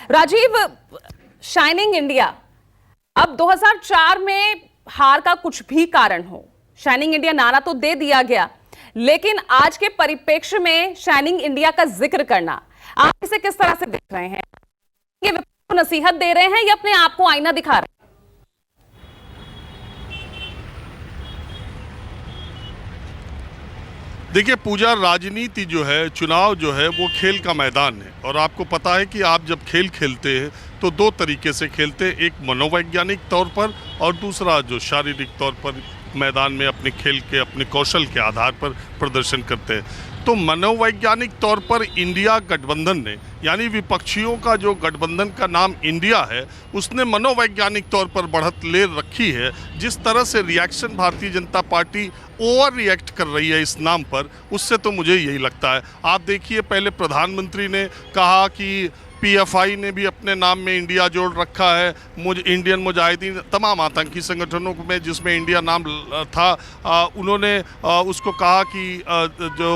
Rajiv, shining India, अब 2004 में हार का कुछ भी कारण हो, शाइनिंग इंडिया नारा तो दे दिया गया, लेकिन आज के परिप्रेक्ष्य में शाइनिंग इंडिया का जिक्र करना, आप इसे किस तरह से देख रहे हैं? ये विपक्ष को नसीहत दे रहे हैं या अपने आप को आईना दिखा रहे हैं? देखिए पूजा, राजनीति जो है, चुनाव जो है, वो खेल का मैदान है। और आपको पता है कि आप जब खेल खेलते हैं तो दो तरीके से खेलते हैं, एक मनोवैज्ञानिक तौर पर और दूसरा जो शारीरिक तौर पर मैदान में अपने खेल के, अपने कौशल के आधार पर प्रदर्शन करते हैं। तो मनोवैज्ञानिक तौर पर इंडिया गठबंधन ने, यानी विपक्षियों का जो गठबंधन का नाम इंडिया है, उसने मनोवैज्ञानिक तौर पर बढ़त ले रखी है। जिस तरह से reaction Bharatiya Janata party over react कर रही है इस नाम पर, उससे तो मुझे यही लगता है। आप देखिए, पहले प्रधानमंत्री ने कहा कि पीएफआई ने भी अपने नाम में इंडिया जोड़ रखा है, इंडियन मुजाहिदीन, तमाम आतंकी संगठनों में जिसमें इंडिया नाम था, उन्होंने उसको कहा कि जो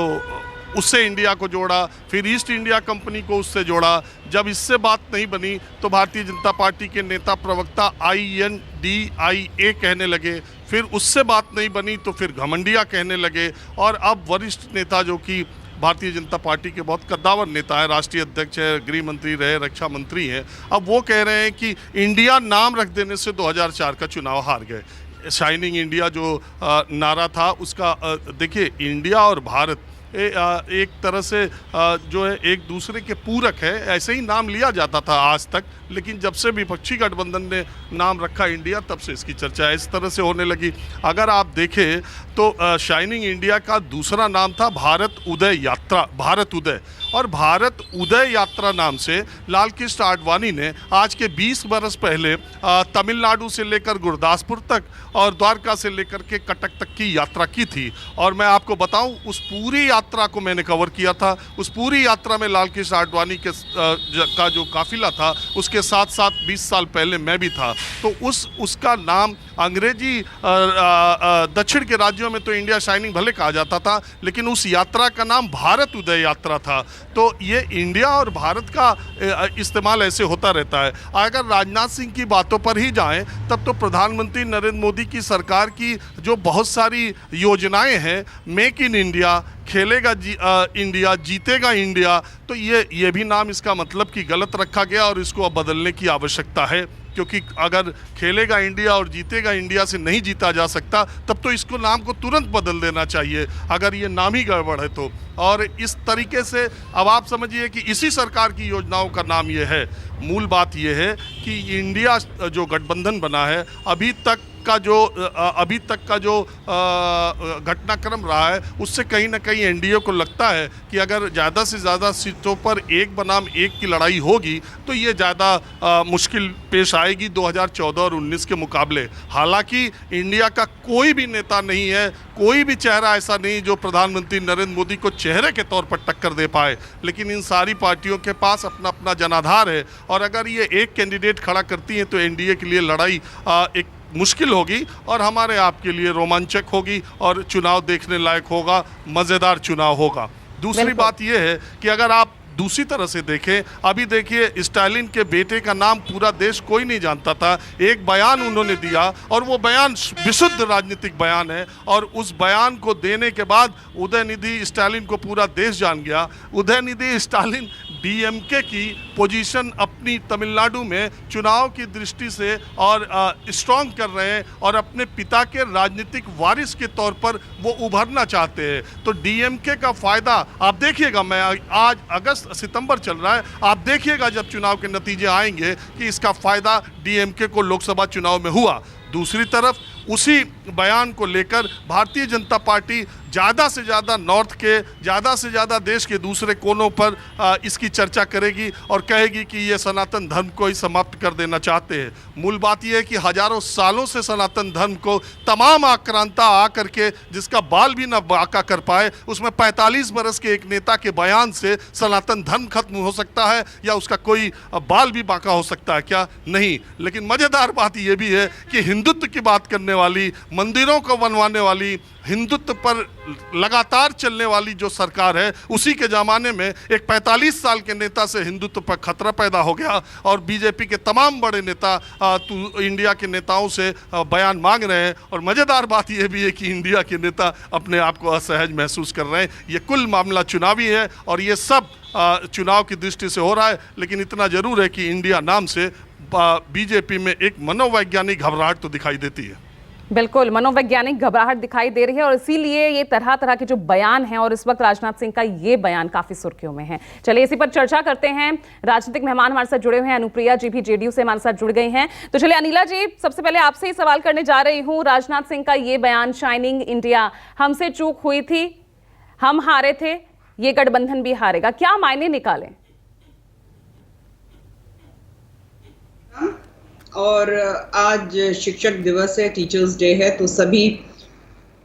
उससे इंडिया को जोड़ा, फिर ईस्ट इंडिया कंपनी को उससे जोड़ा। जब इससे बात नहीं बनी तो भारतीय जनता पार्टी के नेता प्रवक्ता INDIA कहने लगे, फिर उससे बात नहीं बनी तो फिर घमंडिया कहने लगे, और अब वरिष्ठ नेता जो कि भारतीय जनता पार्टी के बहुत कद्दावर नेता है, राष्ट्रीय अध्यक्ष है, गृह मंत्री रहे, रक्षा मंत्री हैं, अब वो कह रहे हैं कि इंडिया नाम रख देने से 2004 का चुनाव हार गए। शाइनिंग इंडिया जो नारा था उसका, देखिए इंडिया और भारत एक तरह से जो है एक दूसरे के पूरक है, ऐसे ही नाम लिया जाता था आज तक, लेकिन जब से विपक्षी गठबंधन ने नाम रखा इंडिया, तब से इसकी चर्चा इस तरह से होने लगी। अगर आप देखें तो शाइनिंग इंडिया का दूसरा नाम था भारत उदय यात्रा, भारत उदय, और भारत उदय यात्रा नाम से लाल कृष्ण आडवाणी ने आज के 20 बरस पहले तमिलनाडु से लेकर गुरदासपुर तक और द्वारका से लेकर के कटक तक की यात्रा की थी। और मैं आपको बताऊं, उस पूरी यात्रा को मैंने कवर किया था। उस पूरी यात्रा में लाल कृष्ण आडवाणी का जो काफिला था, उसके साथ साथ 20 साल पहले मैं भी था। तो उसका नाम अंग्रेजी दक्षिण के राज्यों में तो इंडिया शाइनिंग भले कहा जाता था, लेकिन उस यात्रा का नाम भारत उदय यात्रा था। तो ये इंडिया और भारत का इस्तेमाल ऐसे होता रहता है। अगर राजनाथ सिंह की बातों पर ही जाएं, तब तो प्रधानमंत्री नरेंद्र मोदी की सरकार की जो बहुत सारी योजनाएं हैं, मेक इन इंडिया, खेलेगा इंडिया, जीतेगा इंडिया, तो ये भी नाम इसका मतलब कि गलत रखा गया और इसको अब बदलने की आवश्यकता है। क्योंकि अगर खेलेगा इंडिया और जीतेगा इंडिया से नहीं जीता जा सकता, तब तो इसको नाम को तुरंत बदल देना चाहिए, अगर ये नाम ही गड़बड़ है तो। और इस तरीके से अब आप समझिए कि इसी सरकार की योजनाओं का नाम ये है। मूल बात ये है कि इंडिया जो गठबंधन बना है, अभी तक का जो घटनाक्रम रहा है, उससे कहीं ना कहीं एनडीए को लगता है कि अगर ज़्यादा से ज़्यादा सीटों पर एक बनाम एक की लड़ाई होगी तो ये ज़्यादा मुश्किल पेश आएगी 2014 और 19 के मुकाबले। हालांकि इंडिया का कोई भी नेता नहीं है, कोई भी चेहरा ऐसा नहीं जो प्रधानमंत्री नरेंद्र मोदी को चेहरे के तौर पर टक्कर दे पाए, लेकिन इन सारी पार्टियों के पास अपना अपना जनाधार है, और अगर ये एक कैंडिडेट खड़ा करती हैं तो एनडीए के लिए लड़ाई एक मुश्किल होगी और हमारे आपके लिए रोमांचक होगी और चुनाव देखने लायक होगा, मज़ेदार चुनाव होगा। दूसरी बात यह है कि अगर आप दूसरी तरह से देखें, अभी देखिए स्टालिन के बेटे का नाम पूरा देश कोई नहीं जानता था, एक बयान उन्होंने दिया और वो बयान विशुद्ध राजनीतिक बयान है, और उस बयान को देने के बाद उदयनिधि स्टालिन को पूरा देश जान गया। उदयनिधि स्टालिन डीएमके की पोजीशन अपनी तमिलनाडु में चुनाव की दृष्टि से और स्ट्रॉन्ग कर रहे हैं, और अपने पिता के राजनीतिक वारिस के तौर पर वो उभरना चाहते हैं। तो डीएमके का फ़ायदा आप देखिएगा, मैं आज अगस्त सितंबर चल रहा है, आप देखिएगा जब चुनाव के नतीजे आएंगे कि इसका फ़ायदा डीएमके को लोकसभा चुनाव में हुआ। दूसरी तरफ उसी बयान को लेकर भारतीय जनता पार्टी ज़्यादा से ज़्यादा नॉर्थ के, ज़्यादा से ज़्यादा देश के दूसरे कोनों पर इसकी चर्चा करेगी और कहेगी कि ये सनातन धर्म को ही समाप्त कर देना चाहते हैं। मूल बात यह है कि हजारों सालों से सनातन धर्म को तमाम आक्रांता आकर के जिसका बाल भी न बांका कर पाए, उसमें 45 बरस के एक नेता के बयान से सनातन धर्म खत्म हो सकता है या उसका कोई बाल भी बांका हो सकता है क्या? नहीं। लेकिन मज़ेदार बात यह भी है कि हिंदुत्व की बात करने वाली, मंदिरों को बनवाने वाली, हिंदुत्व पर लगातार चलने वाली जो सरकार है, उसी के ज़माने में एक 45 साल के नेता से हिंदुत्व पर खतरा पैदा हो गया और बीजेपी के तमाम बड़े नेता इंडिया के नेताओं से बयान मांग रहे हैं। और मज़ेदार बात यह भी है कि इंडिया के नेता अपने आप को असहज महसूस कर रहे हैं। ये कुल मामला चुनावी है और ये सब चुनाव की दृष्टि से हो रहा है, लेकिन इतना ज़रूर है कि इंडिया नाम से बीजेपी में एक मनोवैज्ञानिक घबराहट तो दिखाई देती है। बिल्कुल, मनोवैज्ञानिक घबराहट दिखाई दे रही है और इसीलिए ये तरह तरह के जो बयान हैं, और इस वक्त राजनाथ सिंह का ये बयान काफी सुर्खियों में है। चलिए इसी पर चर्चा करते हैं। राजनीतिक मेहमान हमारे साथ जुड़े हुए हैं। अनुप्रिया जी भी जेडीयू से हमारे साथ जुड़ गई हैं। तो चलिए अनिला जी, सबसे पहले आपसे ही सवाल करने जा रही हूँ। राजनाथ सिंह का ये बयान, शाइनिंग इंडिया, हमसे चूक हुई थी, हम हारे थे, ये गठबंधन भी हारेगा, क्या मायने निकालें? और आज शिक्षक दिवस है, टीचर्स डे है, तो सभी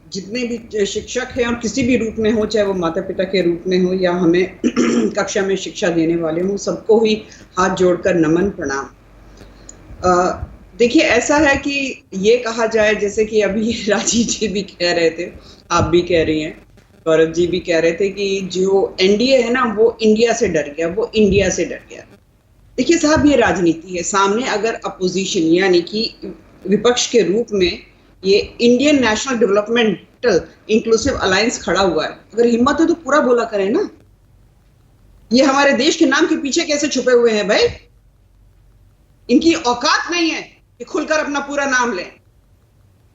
जितने भी शिक्षक हैं और किसी भी रूप में हो, चाहे वो माता पिता के रूप में हो या हमें कक्षा में शिक्षा देने वाले हों, सबको ही हाथ जोड़कर नमन, प्रणाम। देखिए, ऐसा है कि ये कहा जाए, जैसे कि अभी राजीव जी भी कह रहे थे, आप भी कह रही हैं, गौरव जी भी कह रहे थे कि जो एनडीए है ना, वो इंडिया से डर गया, वो इंडिया से डर गया। देखिए साहब, ये राजनीति है। सामने अगर अपोजिशन यानी कि विपक्ष के रूप में ये Indian national developmental inclusive alliance खड़ा हुआ है, अगर हिम्मत है तो पूरा बोला करें ना। ये हमारे देश के नाम के पीछे कैसे छुपे हुए हैं भाई? इनकी औकात नहीं है कि खुलकर अपना पूरा नाम लें।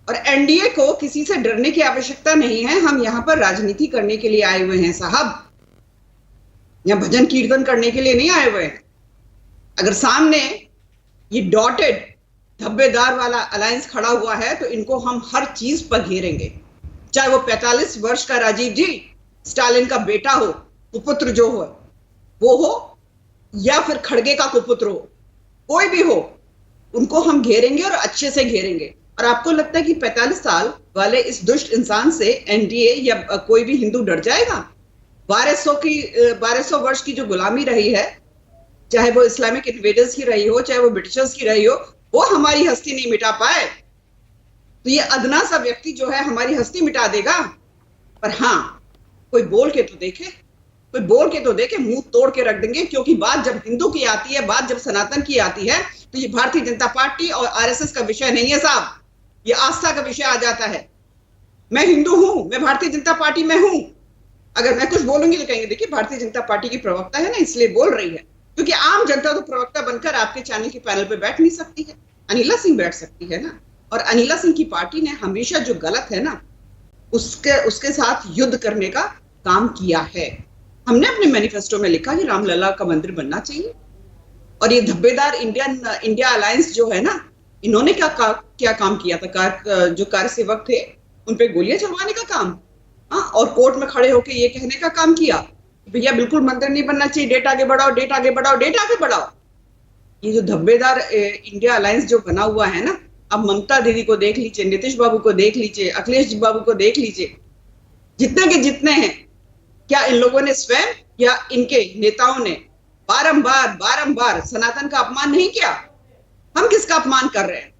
और एनडीए को किसी से डरने की आवश्यकता नहीं है। हम यहाँ पर राजनीति करने के लिए आए हुए हैं साहब, यहाँ भजन कीर्तन करने के लिए नहीं आए हुए हैं। अगर सामने ये डॉटेड धब्बेदार वाला अलायंस खड़ा हुआ है तो इनको हम हर चीज पर घेरेंगे, चाहे वो 45 वर्ष का राजीव जी, स्टालिन का बेटा हो, कुपुत्र जो हो वो हो, या फिर खड़गे का कुपुत्र हो, कोई भी हो, उनको हम घेरेंगे और अच्छे से घेरेंगे। और आपको लगता है कि 45 साल वाले इस दुष्ट इंसान से एनडीए या कोई भी हिंदू डर जाएगा? 1200 वर्ष की जो गुलामी रही है, चाहे वो इस्लामिक इन्वेडर्स की रही हो, चाहे वो ब्रिटिशर्स की रही हो, वो हमारी हस्ती नहीं मिटा पाए। तो ये अदना सा व्यक्ति जो है हमारी हस्ती मिटा देगा। पर हाँ, कोई बोल के तो देखे, कोई बोल के तो देखे, मुंह तोड़ के रख देंगे। क्योंकि बात जब हिंदू की आती है, बात जब सनातन की आती है, तो ये भारतीय जनता पार्टी और आरएसएस का विषय नहीं है साहब, ये आस्था का विषय आ जाता है। मैं हिंदू हूं, मैं भारतीय जनता पार्टी में हूं, अगर मैं कुछ बोलूंगी तो कहेंगे देखिए भारतीय जनता पार्टी की प्रवक्ता है ना, इसलिए बोल रही है। क्योंकि आम जनता तो प्रवक्ता बनकर आपके चैनल के पैनल पे बैठ नहीं सकती है। अनिला सिंह बैठ सकती है ना, और अनिला सिंह की पार्टी ने हमेशा जो गलत है ना, उसके साथ युद्ध करने का काम किया है। हमने अपने मैनिफेस्टो में लिखा कि रामलला का मंदिर बनना चाहिए। और ये धब्बेदार इंडिया अलायंस जो है ना, इन्होंने क्या काम किया था? जो कार्य सेवक थे उन पे गोलियां चलवाने का काम, और कोर्ट में खड़े होकर ये कहने का काम किया भैया बिल्कुल मंदिर नहीं बनना चाहिए, डेट आगे बढ़ाओ, डेट आगे बढ़ाओ, डेट आगे बढ़ाओ। ये जो धब्बेदार इंडिया अलायंस जो बना हुआ है ना, अब ममता दीदी को देख लीजिए, नीतीश बाबू को देख लीजिए, अखिलेश बाबू को देख लीजिए, जितने के जितने हैं, क्या इन लोगों ने स्वयं या इनके नेताओं ने बारंबार सनातन का अपमान नहीं किया? हम किसका अपमान कर रहे हैं?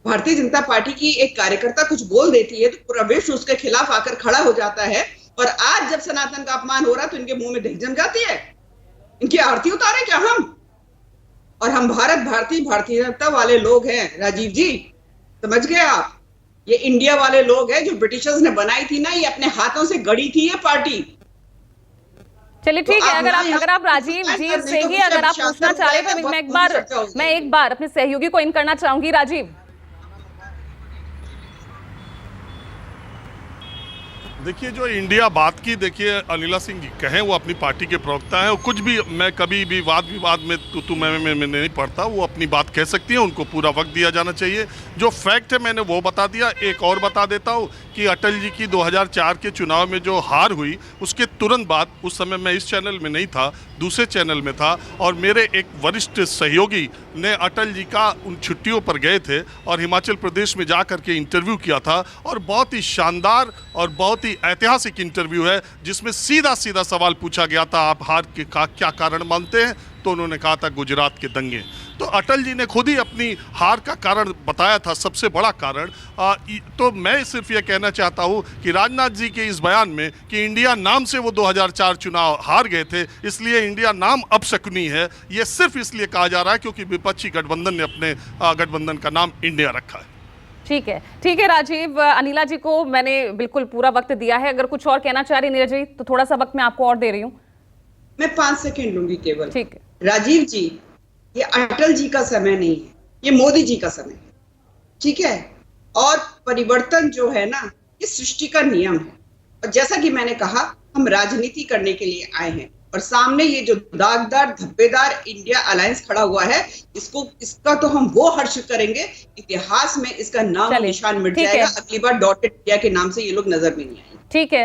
भारतीय जनता पार्टी की एक कार्यकर्ता कुछ बोल देती है तो पूरा विश्व उसके खिलाफ आकर खड़ा हो जाता है। और आज जब सनातन का अपमान हो रहा है तो इनके मुंह में ढेक जम जाती है। इनकी आरती उतारे क्या हम? और हम भारतीय जनता वाले लोग हैं राजीव जी, समझ गए आप? ये इंडिया वाले लोग हैं, जो ब्रिटिशर्स ने बनाई थी ना, ये अपने हाथों से गढ़ी थी ये पार्टी। चलिए ठीक है, अगर आप राजीव जी से ही अगर आप पूछना चाह रहे तो मैं एक बार अपने सहयोगी को इन करना चाहूंगी। राजीव, देखिए, जो इंडिया बात की, देखिए अनिला सिंह कहें, वो अपनी पार्टी के प्रवक्ता है और कुछ भी, मैं कभी भी वाद विवाद में तू मैं नहीं पढ़ता। वो अपनी बात कह सकती है, उनको पूरा वक्त दिया जाना चाहिए। जो फैक्ट है मैंने वो बता दिया। एक और बता देता हूँ कि अटल जी की 2004 के चुनाव में जो हार हुई, उसके तुरंत बाद, उस समय मैं इस चैनल में नहीं था, दूसरे चैनल में था, और मेरे एक वरिष्ठ सहयोगी ने अटल जी का उन छुट्टियों पर गए थे और हिमाचल प्रदेश में जा कर के इंटरव्यू किया था। और बहुत ही शानदार और बहुत ही ऐतिहासिक इंटरव्यू है, जिसमें सीधा सवाल पूछा गया था, आप हार के क्या कारण मानते हैं? तो उन्होंने कहा था गुजरात के दंगे। तो अटल जी ने खुद ही अपनी हार का कारण बताया था, सबसे बड़ा कारण। तो मैं सिर्फ ये कहना चाहता हूँ कि राजनाथ जी के इस बयान में कि इंडिया नाम से वो 2004 चुनाव हार गए थे, इसलिए इंडिया नाम अपशकुनी है, ये सिर्फ इसलिए कहा जा रहा है क्योंकि विपक्षी गठबंधन ने अपने गठबंधन का नाम इंडिया रखा है। ठीक है राजीव। अनिला जी को मैंने बिल्कुल पूरा वक्त दिया है, अगर कुछ और कहना चाह रही नीरज जी तो थोड़ा सा वक्त मैं आपको और दे रही हूँ। मैं 5 सेकंड लूंगी केवल। ठीक है राजीव जी, ये अटल जी का समय नहीं है, ये मोदी जी का समय है, ठीक है। और परिवर्तन जो है ना, ये सृष्टि का नियम है। और जैसा कि मैंने कहा, हम राजनीति करने के लिए आए हैं और सामने ये जो दागदार धब्बेदार इंडिया अलायंस खड़ा हुआ है, इसका तो हम वो हर्ष करेंगे, इतिहास में इसका नाम निशान मिट जाएगा। अगली बार डॉटेड इंडिया के नाम से ये लोग नजर भी नहीं आएंगे। ठीक है।